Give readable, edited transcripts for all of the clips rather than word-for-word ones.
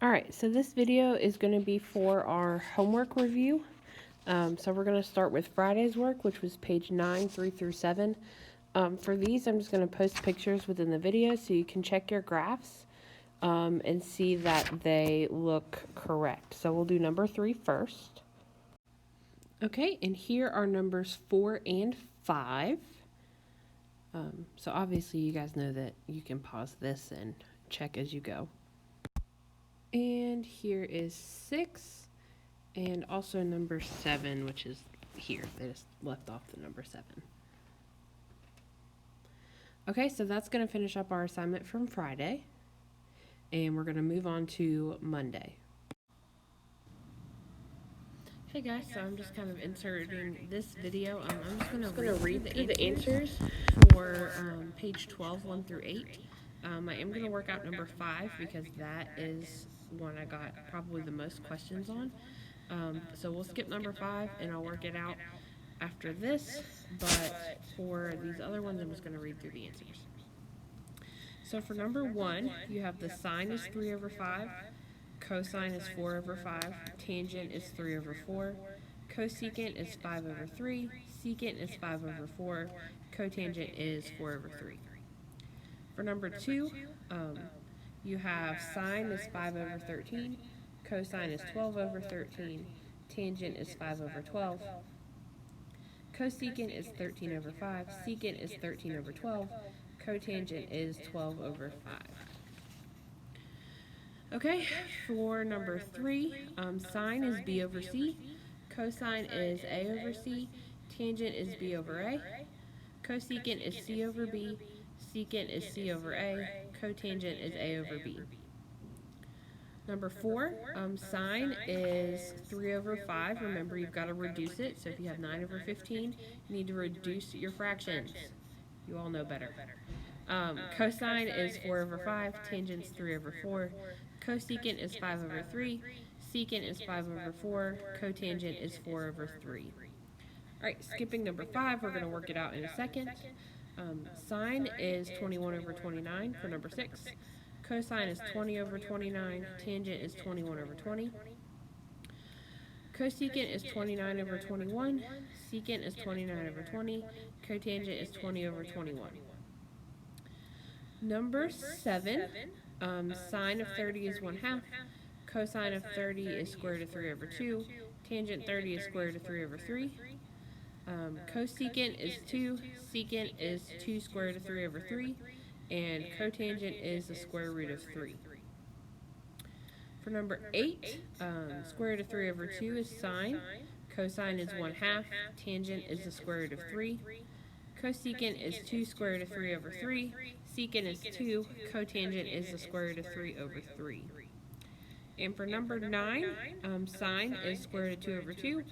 Alright, so this video is going to be for our homework review. So we're going to start with Friday's work, which was page 9, 3 through 7. For these, I'm just going to post pictures within the video so you can check your graphs and see that they look correct. So we'll do number 3 first. Okay, and here are numbers 4 and 5. So obviously you guys know that you can pause this and check as you go. And here is 6, and also number 7, which is here. They just left off the number 7. Okay, so that's going to finish up our assignment from Friday, and we're going to move on to Monday. Hey guys, so I'm just kind of inserting this video. I'm just going to read through the answers for page 12, 1 through 8. I am going to work out number 5 because that is one I got probably the most questions on. So we'll skip number 5 and I'll work it out after this, but for these other ones I'm just going to read through the answers. So for number 1, you have the sine is 3 over 5, cosine is 4 over 5, tangent is 3 over 4, cosecant is 5 over 3, secant is 5 over 4, cotangent is 4 over 3. For number 2, you have sine is 5 over 13, cosine is 12 over 13, tangent is 5 over 12, cosecant is 13 over 5, secant is 13 over 12, cotangent is 12 over 5. Okay, for number 3, sine is b over c, cosine is a over c, tangent is b over a, cosecant is c over b, secant is c over a, cotangent is a over b. Number 4, sine is 3 over 5. Remember, you've got to reduce it. So if you have 9 over 15, you need to reduce your fractions. You all know better. Cosine is 4 over 5. Tangent's 3 over 4. Cosecant is 5 over 3. Secant is 5 over 4. Cotangent is 4 over 3. Alright, skipping number 5, we're going to work it out in a second. Sine is 21 over 29 for number 6. Cosine is 20 over 29. Tangent is 21 over 20. Cosecant is 29 over 21. Secant is 29 over 20. Cotangent is 20 over 21. Number 7, sine of 30 is 1/2. Cosine of 30 is square root of 3 over 2. Tangent 30 is square root of 3 over 3. Cosecant is 2, secant is 2 square root of 3 over 3, and cotangent is the square root of 3. For number 8, square root of 3 over 2 is sine, cosine is 1/2, tangent is the square root of 3, cosecant is 2 square root of 3 over 3, secant is 2, cotangent is the square root of 3 over 3. And for number 9, sine is square root of 2 over 2,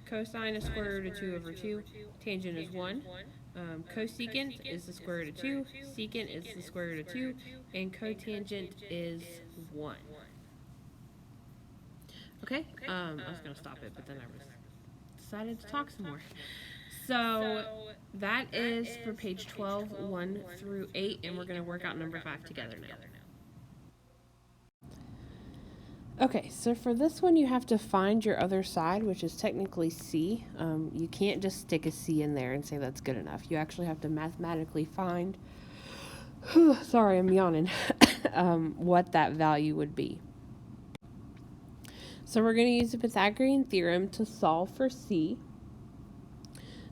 cosine is square root of 2 over 2, tangent is 1, cosecant is the square root of 2, secant is the square root of 2, and cotangent is 1. Okay, I was going to stop it, but then I decided to talk some more. So that is for page 12, 1 through 8, and we're going to work out number 5 together now. Okay, so for this one you have to find your other side, which is technically c. You can't just stick a c in there and say that's good enough. You actually have to mathematically find, sorry, I'm yawning, what that value would be. So we're going to use the Pythagorean theorem to solve for c.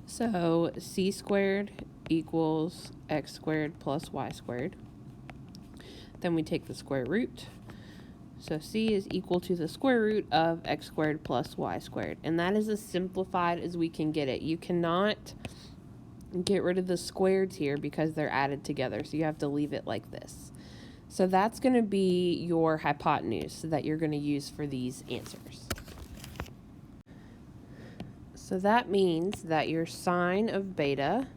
So c squared equals x squared plus y squared. Then we take the square root. So c is equal to the square root of x squared plus y squared. And that is as simplified as we can get it. You cannot get rid of the squareds here because they're added together. So you have to leave it like this. So that's going to be your hypotenuse that you're going to use for these answers. So that means that your sine of beta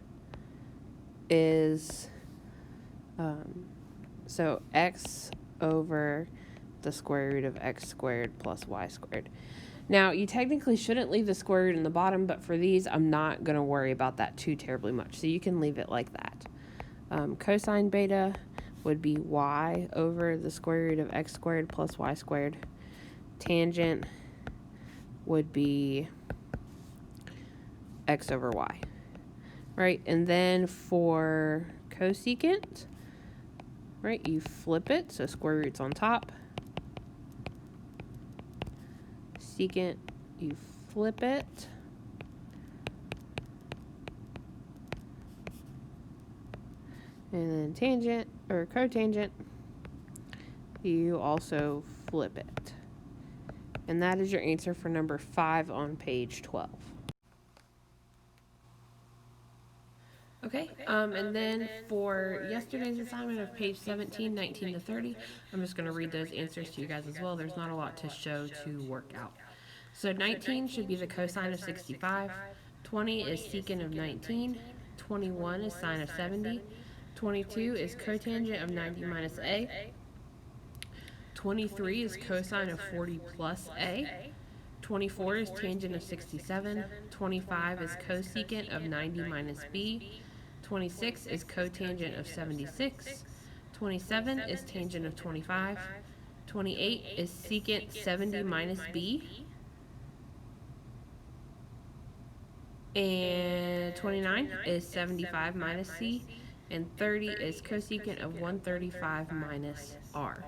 is, so x over the square root of x squared plus y squared. Now, you technically shouldn't leave the square root in the bottom, but for these, I'm not going to worry about that too terribly much. So you can leave it like that. Cosine beta would be y over the square root of x squared plus y squared. Tangent would be x over y. Right, and then for cosecant, right, you flip it, so square root's on top. Secant, you flip it. And then tangent, or cotangent, you also flip it. And that is your answer for number 5 on page 12. Okay, and then for yesterday's assignment of page 17, 19 to 30, I'm just going to read those answers to you guys as well. There's not a lot to show to work out. So 19 should be the cosine of 65, 20 is secant of 19, 21 is sine of 70, 22 is cotangent of 90 minus a, 23 is cosine of 40 plus a, 24 is tangent of 67, 25 is cosecant of 90 minus b, 26 is cotangent of 76, 27 is tangent of 25, 28 is secant 70 minus b, and 29 is 75 minus c, and 30 is cosecant of 135 minus r.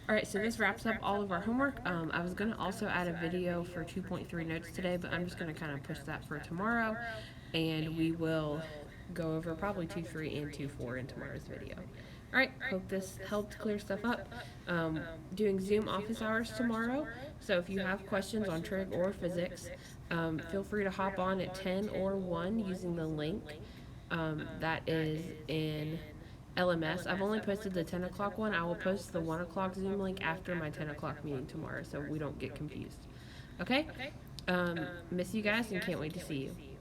Alright, so this wraps up all of our homework. I was going to also add a video for 2.3 notes today, but I'm just going to kind of push that for tomorrow, and we will go over probably 2.3 and 2.4 in tomorrow's video. Alright, hope this helped clear stuff up. Doing Zoom office hours tomorrow, so if you have questions on trig or physics, feel free to hop on at 10 or 1 using the link that is in LMS. I've only posted the 10 o'clock one. I will post the 1 o'clock Zoom link after my 10 o'clock meeting tomorrow, so we don't get confused. Okay? Miss you guys and can't wait to see you.